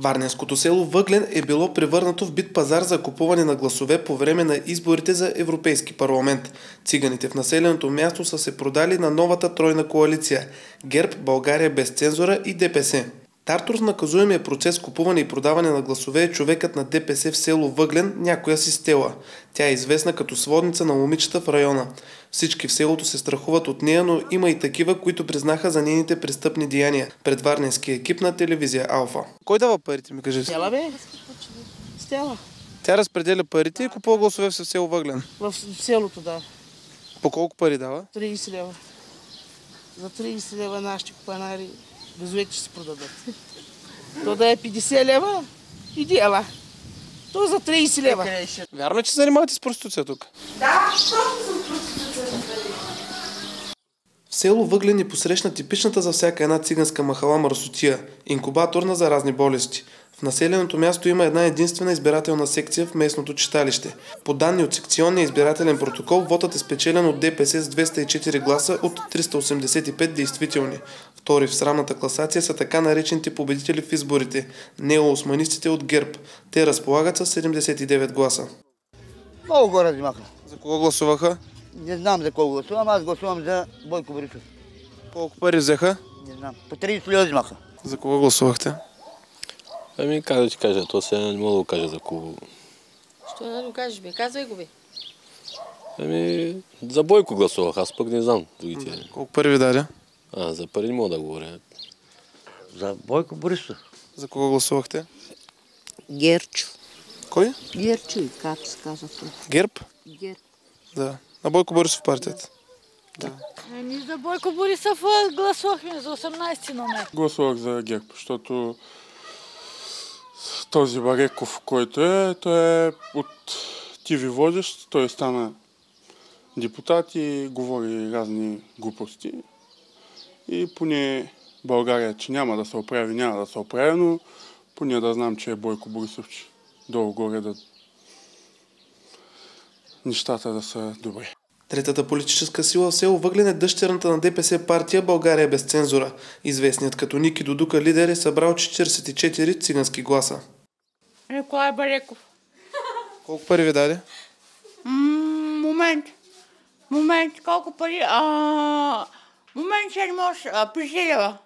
Варненското село Въглен е било превърнато в бит пазар за купуване на гласове по време на изборите за Европейски парламент. Циганите в населеното място са се продали на новата тройна коалиция – ГЕРБ, България без цензура и ДПС. Тартор в наказуемия процес купуване и продаване на гласове е човекът на ДПС в село Въглен, някоя си Стела. Тя е известна като сводница на момичета в района. Всички в селото се страхуват от нея, но има и такива, които признаха за нейните престъпни деяния пред варненския екип на телевизия Алфа. Кой дава парите, ми кажи? Стела, бе. Стела. Тя разпределя парите и купува гласове в село Въглен. В селото, да. По колко пари дава? 30 лева. За 30 лева нашите купанари гласовете ще се продадат. То да е 50 лева, иди ела. То за 30 лева. Вярно е, че се занимавате с проституция тук? Да, просто съм проституция. В село Въглен ни посрещна типичната за всяка една циганска махала мърсотия – инкубатор на заразни болести. В населеното място има една единствена избирателна секция в местното читалище. По данни от секционния избирателен протокол, вотът е спечелен от ДПС с 204 гласа от 385 действителни. Втори в срамната класация са така наречените победители в изборите – неоосманистите от ГЕРБ. Те разполагат с 79 гласа. Много го размаха. За кого гласуваха? Не знам за кого гласувам, аз гласувам за Бойко Борисов. Колко пари взеха? Не знам. По 30 лева взимаха. За кого гласувахте? Ами как да ти кажа, то сега не мога да го кажа за кого. Що да го кажеш, бе? Казвай го, бе. Ами за Бойко гласувах, аз пък не знам другите. Колко пари ви даде? За пари не мога да говоря. За Бойко Борисов. За кого гласувахте? Герчо. Кой? Герчо и как се казва това? ГЕРБ? Гер. Да. На Бойко Борисов партията. Да. Ние за Бойко Борисов гласувахме за 18 номер. Гласувах за ГЕРБ, защото този Бареков, който е, той е от ТВ водещ, той стана депутат и говори разни глупости. И поне България, че няма да се оправи, но поне да знам, че е Бойко Борисов, че долу-горе да нещата да са добре. Третата политическа сила в село Въглен е дъщерната на ДПС партия България без цензура. Известният като Ники Додука лидер е събрал 44 цигански гласа. Николай Бареков. Колко пари ви даде? Момент, колко пари? Момент, че не можеш. 50 лева.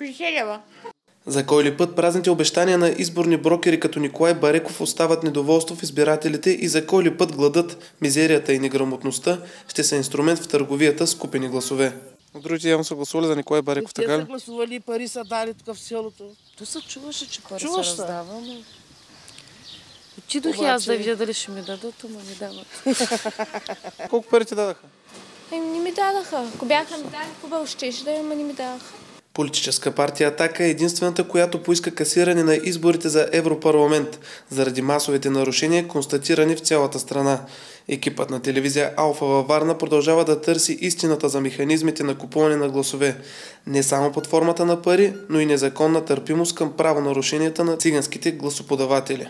50 лева. За кой ли път празните обещания на изборни брокери като Николай Бареков остават недоволство в избирателите и за кой ли път гладът, мизерията и неграмотността ще са инструмент в търговията с купени гласове. Другите явно са гласували за Николай Бареков, така ли? Те са гласували и пари са дали тук в селото. То се чуваше, че пари Чуваш се се. раздава, но... Отидох и аз да видя дали ще ми дадат, ама ми дават. Колко пари ти дадаха? Не ми дадаха. Ако бяха ми дали, хубаво щеше да ама не ми дадаха. Политическа партия Атака е единствената, която поиска касиране на изборите за Европарламент, заради масовите нарушения, констатирани в цялата страна. Екипът на телевизия Алфа във Варна продължава да търси истината за механизмите на купуване на гласове. Не само под формата на пари, но и незаконна търпимост към правонарушенията на циганските гласоподаватели.